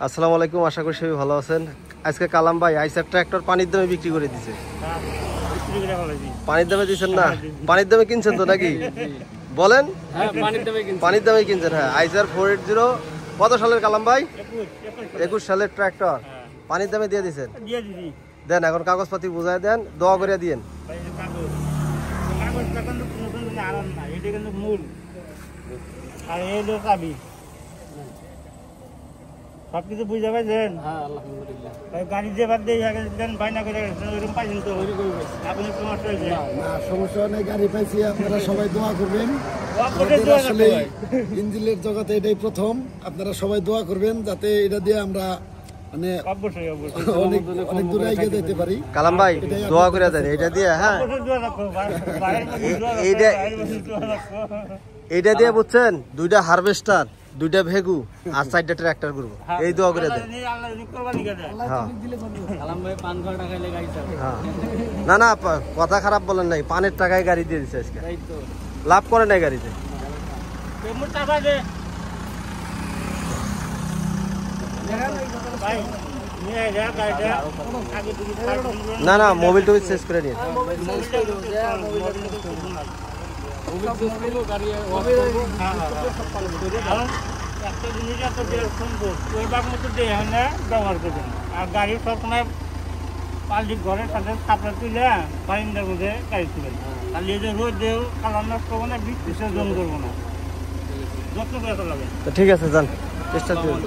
আসসালামু আলাইকুম, আশা করি সবাই ভালো আছেন। আজকে কালাম ভাই আইসার ট্রাক্টর পানির দামে বিক্রি করে দিছে। পানির দামে দিচ্ছেন না? পানির দামে কিনছেন তো নাকি বলেন? পানির দামে কিনছেন। হ্যাঁ, আইসার 480 কত সালের কালাম ভাই? 21 সালের ট্রাক্টর পানির দামে দিয়ে দিচ্ছেন। দেন এখন কাগজপাতি বুঝাই দেন, দোয়া করে দিয়েন। সবকিছু বুঝে পাইছেন? গাড়ি যে বাদ দিয়ে বাইনা করে পাইছেন তো? আপনি সমস্যা হয়েছে? সমস্যা নেই, গাড়ি পাইছি। আপনারা সবাই দোয়া করবেন। ইঞ্জিনের জগতে এটাই প্রথম। আপনারা সবাই দোয়া করবেন যাতে এটা দিয়ে আমরা মানে অনেক দূরে এগিয়ে যেতে পারি। কালাম ভাই দোয়া করে দেন এটা দিয়ে। হ্যাঁ, এইটা দিয়ে বুঝছেন, 2টা হারভেস্টার, 2টা ভেগু আর 4টা ট্রাক্টর করবো, এই দোয়া করে দেন। না না, কথা খারাপ বলেন নাই, পানের টাকায় গাড়ি দিয়ে দিচ্ছে আজকে, লাভ করে নাই গাড়িতে। না না, মোবাইল টোবিল শেষ করে নিয়ে একটা জিনিস ব্যবহার করবেন। আর গাড়ি সবসময় পাল্টি ঘরের সাথে কাপড় তুলে বারিন্দার মধ্যে গাড়ি তুলেন। তাহলে এই যে রোদ দেও কালার নষ্ট করবো না, বিসর্জন করবো না, যত্ন করে চলাবেন। ঠিক আছে, যান চেষ্টা করুন।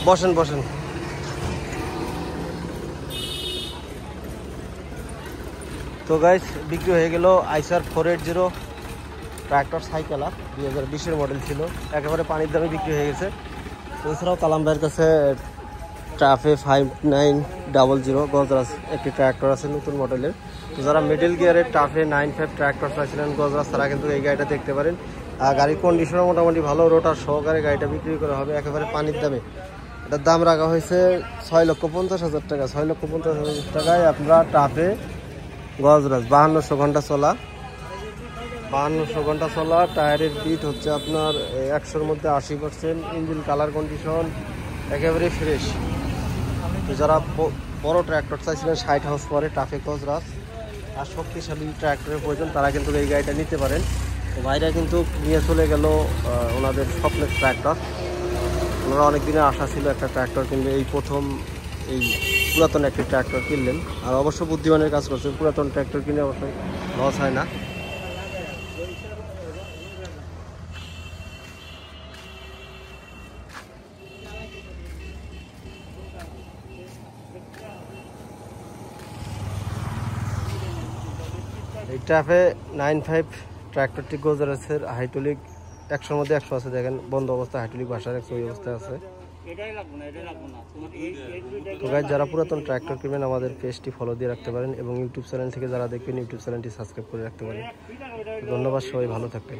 বসেন বসেন। তো গাইস, বিক্রি হয়ে গেল আইসার 480 ট্রাক্টর সাইকেলার, 2020-এর মডেল ছিল, একেবারে পানির দামে বিক্রি হয়ে গেছে। এছাড়াও কালাম ভাইয়ের কাছে ট্রাফে 5900 গজরাজ একটি ট্রাক্টর আছে নতুন মডেলের। তো যারা মিডল গিয়ারের ট্রাফে 95 ট্রাক্টর চাইছিলেন গজরাজ, তারা কিন্তু এই গাড়িটা দেখতে পারেন। আর গাড়ির কন্ডিশনও মোটামুটি ভালো, রোটার সহকারে গাড়িটা বিক্রি করা হবে একেবারে পানির দামে। এটার দাম রাখা হয়েছে 6,50,000 টাকা। 6,50,000 টাকায় আপনারা ট্রাফে গজরাজ 5200 ঘন্টা চলা, 5200 ঘন্টা চলা, টায়ারের বিট হচ্ছে আপনার 100-র মধ্যে 80%, ইঞ্জিন কালার কন্ডিশন একেবারে ফ্রেশ। তো যারা বড় ট্র্যাক্টর চাইছিলেন 60 হাউস পরে ট্রাফে গজরাজ আর শক্তিশালী ট্র্যাক্টরের প্রয়োজন, তারা কিন্তু এই গাড়িটা নিতে পারেন। তো ভাইরা কিন্তু নিয়ে চলে গেল ওনাদের স্বপ্নের ট্র্যাক্টর। ওনারা অনেক দিনের আশা ছিল একটা ট্র্যাক্টর কিনবে, এই প্রথম এই পুরাতন একটি ট্র্যাক্টর কিনলেন। আর অবশ্য বুদ্ধিমানের কাজ করছেন, পুরাতন ট্র্যাক্টর কিনে অবশ্যই লস হয় না। এই ট্রাফে 95 ট্র্যাক্টরটি গজরাজের হাইড্রোলিক 100-র মধ্যে 100 আছে, দেখেন বন্ধ অবস্থা, হাইড্রোলিক ভাষার ওই অবস্থায় আছে। তো গাইস, যারা পুরাতন ট্র্যাক্টর কিনবেন আমাদের পেজটি ফলো দিয়ে রাখতে পারেন এবং ইউটিউব চ্যানেল থেকে যারা দেখবেন ইউটিউব চ্যানেলটি সাবস্ক্রাইব করে রাখতে পারেন। ধন্যবাদ, সবাই ভালো থাকবেন।